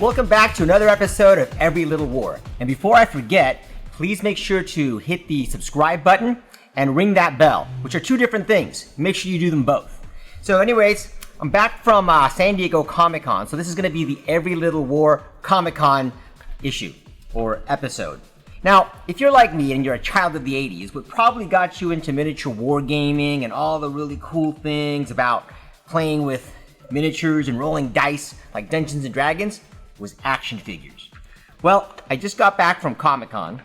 Welcome back to another episode of Every Little War. And before I forget, please make sure to hit the subscribe button and ring that bell, which are two different things. Make sure you do them both. So anyways, I'm back from San Diego Comic-Con. So this is going to be the Every Little War Comic-Con issue or episode. Now, if you're like me and you're a child of the 80s, what probably got you into miniature wargaming and all the really cool things about playing with miniatures and rolling dice like Dungeons and Dragons was action figures. Well, I just got back from Comic-Con,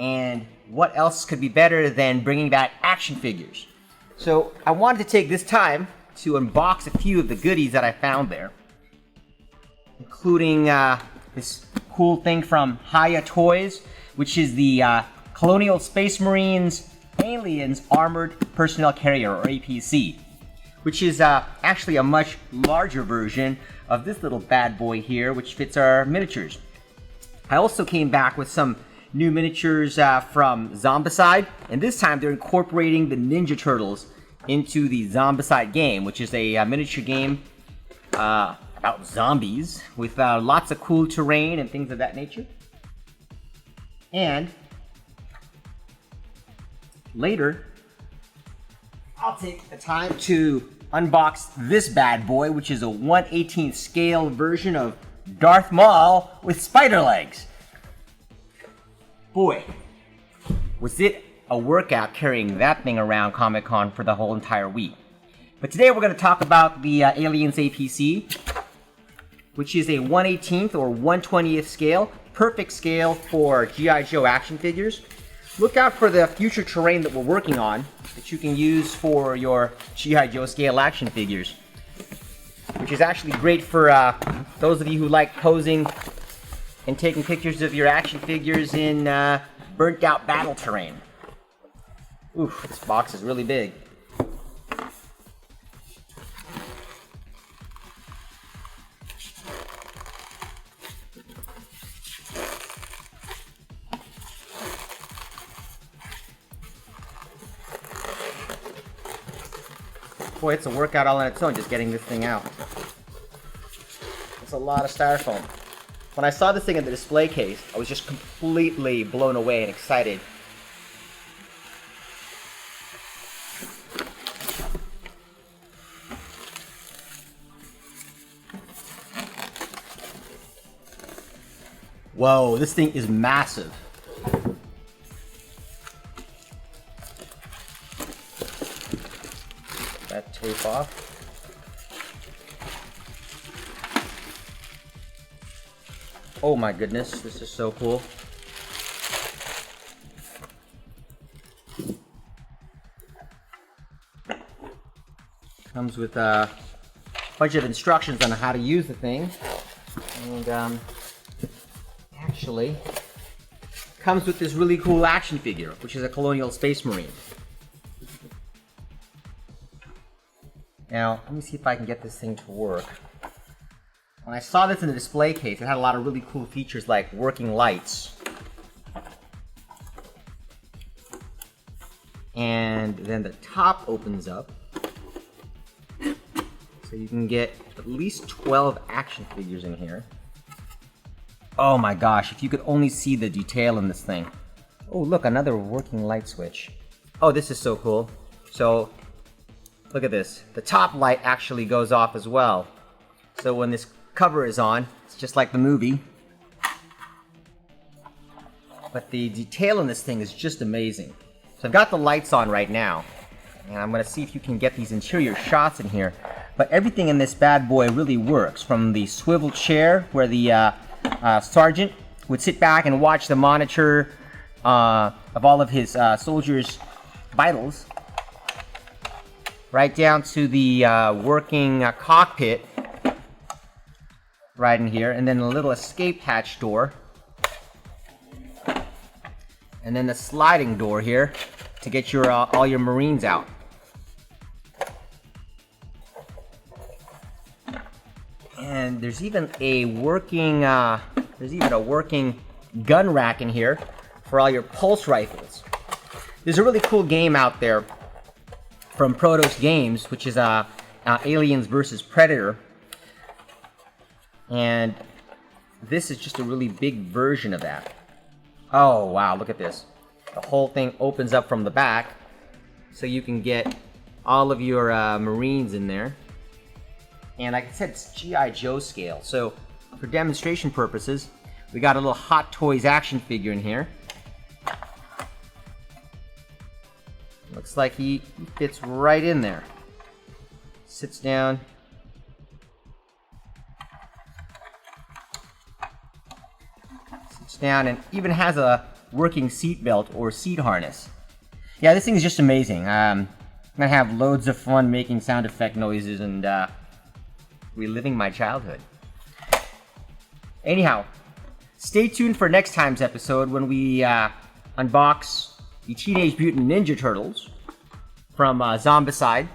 and what else could be better than bringing back action figures? So I wanted to take this time to unbox a few of the goodies that I found there, including this cool thing from Haya Toys, which is the Colonial Space Marines Aliens Armored Personnel Carrier, or APC, which is actually a much larger version of this little bad boy here, which fits our miniatures. I also came back with some new miniatures from Zombicide, and this time they're incorporating the Ninja Turtles into the Zombicide game, which is a miniature game about zombies with lots of cool terrain and things of that nature. And later, I'll take the time to unbox this bad boy, which is a 1/18 scale version of Darth Maul with spider legs. Boy, was it a workout carrying that thing around Comic-Con for the whole entire week. But today we're going to talk about the Aliens APC, which is a 1/18 or 1/20th scale, perfect scale for G.I. Joe action figures. Look out for the future terrain that we're working on that you can use for your G.I. Joe scale action figures, which is actually great for those of you who like posing and taking pictures of your action figures in burnt out battle terrain. Oof, this box is really big. Boy, it's a workout all on its own just getting this thing out. It's a lot of styrofoam. When I saw this thing in the display case, I was just completely blown away and excited. Whoa, this thing is massive. That tape off. Oh my goodness, this is so cool. Comes with a bunch of instructions on how to use the thing. And actually comes with this really cool action figure, which is a Colonial Space Marine. Now, let me see if I can get this thing to work. When I saw this in the display case, it had a lot of really cool features like working lights. And then the top opens up, so you can get at least 12 action figures in here. Oh my gosh, if you could only see the detail in this thing. Oh look, another working light switch. Oh, this is so cool. So, look at this. The top light actually goes off as well. So when this cover is on, it's just like the movie. But the detail in this thing is just amazing. So I've got the lights on right now, and I'm going to see if you can get these interior shots in here. But everything in this bad boy really works, from the swivel chair where the sergeant would sit back and watch the monitor of all of his soldiers' vitals, right down to the working cockpit right in here, and then a little escape hatch door, and then the sliding door here to get your all your Marines out. And there's even a working gun rack in here for all your pulse rifles. There's a really cool game out there from Protos Games, which is Aliens vs. Predator. And this is just a really big version of that. Oh, wow, look at this. The whole thing opens up from the back, so you can get all of your Marines in there. And like I said, it's G.I. Joe scale. So for demonstration purposes, we got a little Hot Toys action figure in here. Looks like he fits right in there. Sits down. Sits down and even has a working seat belt or seat harness. Yeah, this thing is just amazing. I'm gonna have loads of fun making sound effect noises and reliving my childhood. Anyhow, stay tuned for next time's episode when we unbox the Teenage Mutant Ninja Turtles from Zombicide.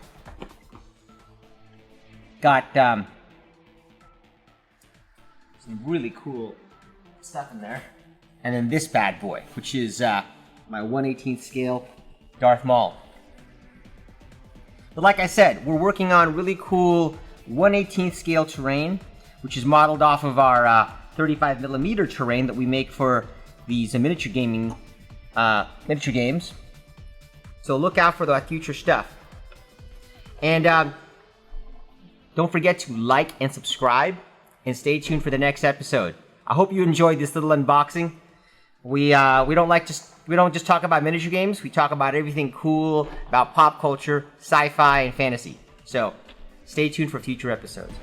Got some really cool stuff in there. And then this bad boy, which is my 1/18th scale Darth Maul. But like I said, we're working on really cool 1/18th scale terrain, which is modeled off of our 35mm terrain that we make for these miniature games. So look out for the future stuff. And don't forget to like and subscribe, and stay tuned for the next episode. I hope you enjoyed this little unboxing. We don't just talk about miniature games. We talk about everything cool about pop culture, sci-fi, and fantasy. So stay tuned for future episodes.